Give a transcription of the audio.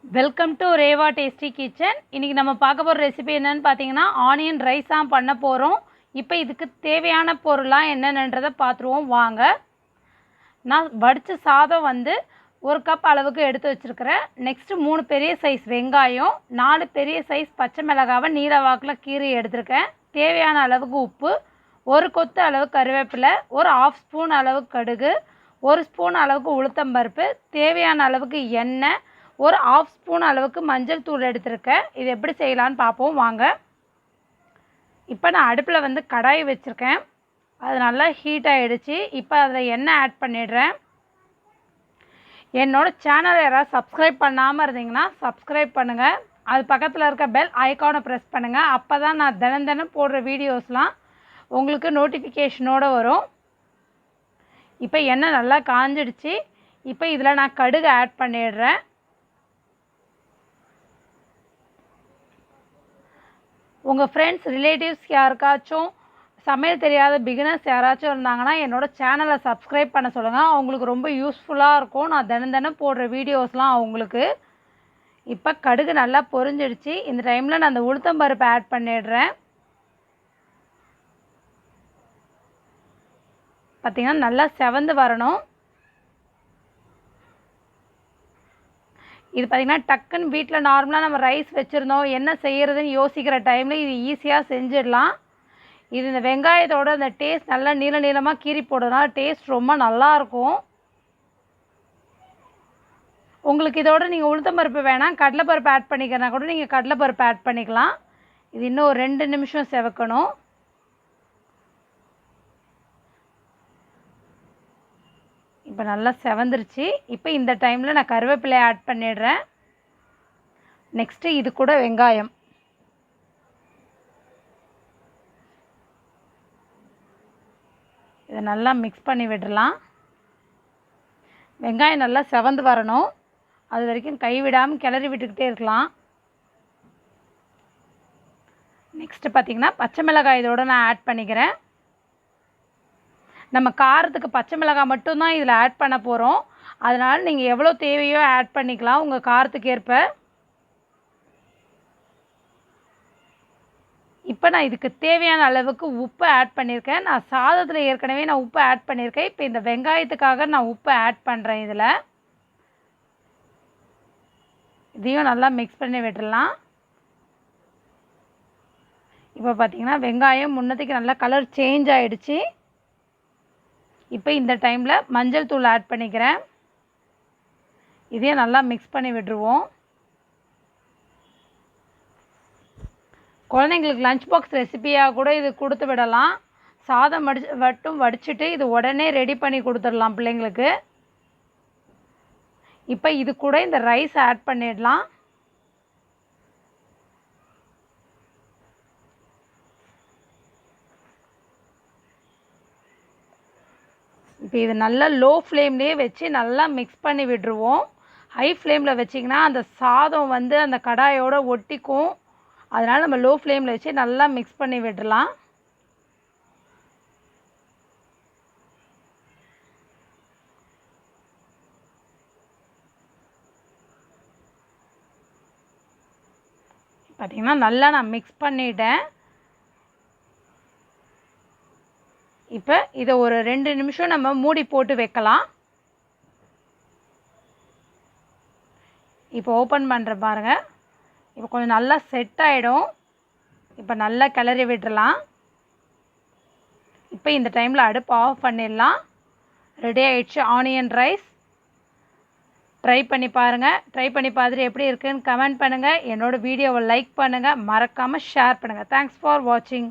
Welcome to Reva tasty kitchen. இன்றைக்கி நம்ம பார்க்க போகிற ரெசிபி என்னென்னு பார்த்தீங்கன்னா ஆனியன் ரைஸ் தான் பண்ண போகிறோம். இப்போ இதுக்கு தேவையான பொருளாம் என்னென்னன்றதை பார்த்துருவோம் வாங்க. நான் வடித்த சாதம் வந்து 1 கப் அளவுக்கு எடுத்து வச்சுருக்கிறேன். நெக்ஸ்ட்டு 3 பெரிய சைஸ் வெங்காயம், 4 பெரிய சைஸ் பச்சை மிளகாவை நீல வாக்கில் கீறி எடுத்திருக்கேன். தேவையான அளவுக்கு உப்பு, 1 கொத்து அளவு கருவேப்பிலை, ஒரு 1/2 ஸ்பூன் அளவுக்கு கடுகு, 1 ஸ்பூன் அளவுக்கு உளுத்தம்பருப்பு, தேவையான அளவுக்கு எண்ணெய், ஒரு 1/2 ஸ்பூன் அளவுக்கு மஞ்சள் தூள் எடுத்திருக்கேன். இது எப்படி செய்யலான்னு பார்ப்போம் வாங்க. இப்போ நான் அடுப்பில் வந்து கடாய் வச்சுருக்கேன். அது நல்லா ஹீட் ஆகிடுச்சு. இப்போ அதில் எண்ணெய் ஆட் பண்ணிடுறேன். என்னோடய சேனலை யாராவது சப்ஸ்கிரைப் பண்ணாமல் இருந்தீங்கன்னா சப்ஸ்கிரைப் பண்ணுங்கள். அது பக்கத்தில் இருக்க பெல் ஐக்கானை ப்ரெஸ் பண்ணுங்கள். அப்போ தான் நான் தினம் போடுற வீடியோஸ்லாம் உங்களுக்கு நோட்டிஃபிகேஷனோடு வரும். இப்போ எண்ணெய் நல்லா காஞ்சிடுச்சு. இப்போ இதில் நான் கடுகு ஆட் பண்ணிடுறேன். உங்கள் ஃப்ரெண்ட்ஸ் ரிலேட்டிவ்ஸ் யாருக்காச்சும் சமையல் தெரியாத பிகினர்ஸ் யாராச்சும் இருந்தாங்கன்னா என்னோடய சேனலை சப்ஸ்கிரைப் பண்ண சொல்லுங்கள். அவங்களுக்கு ரொம்ப யூஸ்ஃபுல்லாக இருக்கும். நான் தினம் போடுற வீடியோஸ்லாம் அவங்களுக்கு. இப்போ கடுகு நல்லா பொரிஞ்சிடுச்சு. இந்த டைமில் நான் அந்த உளுத்தம்பருப்பை ஆட் பண்ணிடுறேன். பார்த்திங்கன்னா நல்லா செவந்து வரணும். இது பார்த்திங்கன்னா டக்குன்னு வீட்டில் நார்மலாக நம்ம ரைஸ் வச்சுருந்தோம், என்ன செய்கிறதுன்னு யோசிக்கிற டைமில் இது ஈஸியாக செஞ்சிடலாம். இது இந்த வெங்காயத்தோட அந்த டேஸ்ட் நல்லா நீளமாக கீறி போடுறதுனால டேஸ்ட் ரொம்ப நல்லாயிருக்கும். உங்களுக்கு இதோட நீங்கள் உளுத்தம்பருப்பு வேணாம் கடலைப்பருப்பு ஆட் பண்ணிக்கிறனா கூட நீங்கள் கடலைப்பருப்பு ஆட் பண்ணிக்கலாம். இது இன்னும் ஒரு 2 நிமிஷம் செவக்கணும். இப்போ நல்லா செவந்துருச்சு. இப்போ இந்த டைமில் நான் கருவேப்பிலையை ஆட் பண்ணிடுறேன். நெக்ஸ்ட்டு இது கூட வெங்காயம். இதை நல்லா மிக்ஸ் பண்ணி விடலாம். வெங்காயம் நல்லா செவந்து வரணும். அது வரைக்கும் கைவிடாமல் கிளறி விட்டுக்கிட்டே இருக்கலாம். நெக்ஸ்ட்டு பார்த்திங்கன்னா பச்சை மிளகாய் இதோடு நான் ஆட் பண்ணிக்கிறேன். நம்ம காரத்துக்கு பச்சை மிளகாய் மட்டும்தான் இதில் ஆட் பண்ண போகிறோம். அதனால் நீங்கள் எவ்வளோ தேவையோ ஆட் பண்ணிக்கலாம் உங்கள் காரத்துக்கு ஏற்ப. இப்போ நான் இதுக்கு தேவையான அளவுக்கு உப்பு ஆட் பண்ணியிருக்கேன். நான் சாதத்தில் ஏற்கனவே நான் உப்பு ஆட் பண்ணியிருக்கேன். இப்போ இந்த வெங்காயத்துக்காக நான் உப்பு ஆட் பண்ணுறேன். இதையும் நல்லா மிக்ஸ் பண்ணி விட்டுடலாம். இப்போ பார்த்திங்கன்னா வெங்காயம் முன்னத்துக்கு நல்லா கலர் சேஞ்ச் ஆகிடுச்சு. இப்போ இந்த டைமில் மஞ்சள் தூள் ஆட் பண்ணிக்கிறேன். இதையும் நல்லா மிக்ஸ் பண்ணி விட்டுருவோம். குழந்தைங்களுக்கு லஞ்ச் பாக்ஸ் ரெசிபியாக கூட இது கொடுத்து விடலாம். சாதம் வடிச்சிட்டு இது உடனே ரெடி பண்ணி கொடுத்துடலாம் பிள்ளைங்களுக்கு. இப்போ இது கூட இந்த ரைஸ் ஆட் பண்ணிடலாம். இப்போ இது நல்லா லோ ஃப்ளேம்லேயே வச்சு நல்லா மிக்ஸ் பண்ணி விட்டுருவோம். ஹை ஃப்ளேமில் வச்சிங்கன்னா அந்த சாதம் வந்து அந்த கடாயோடு ஒட்டிக்கும். அதனால் நம்ம லோ ஃப்ளேமில் வச்சு நல்லா மிக்ஸ் பண்ணி விடலாம். பார்த்திங்கன்னா நல்லா நான் மிக்ஸ் பண்ணிட்டேன். இப்போ இதை ஒரு 2 நிமிஷம் நம்ம மூடி போட்டு வைக்கலாம். இப்போ ஓப்பன் பண்ணுற பாருங்கள். இப்போ கொஞ்சம் நல்லா செட் ஆகிடும். இப்போ நல்லா கிளறி விட்டுடலாம். இப்போ இந்த டைமில் அடுப்பு ஆஃப் பண்ணிடலாம். ரெடி ஆகிடுச்சு ஆனியன் ரைஸ். ட்ரை பண்ணி பாருங்கள். ட்ரை பண்ணி பார்த்துட்டு எப்படி இருக்குதுன்னு கமெண்ட் பண்ணுங்கள். என்னோடய வீடியோவை லைக் பண்ணுங்கள். மறக்காமல் ஷேர் பண்ணுங்கள். தேங்க்ஸ் ஃபார் வாட்சிங்.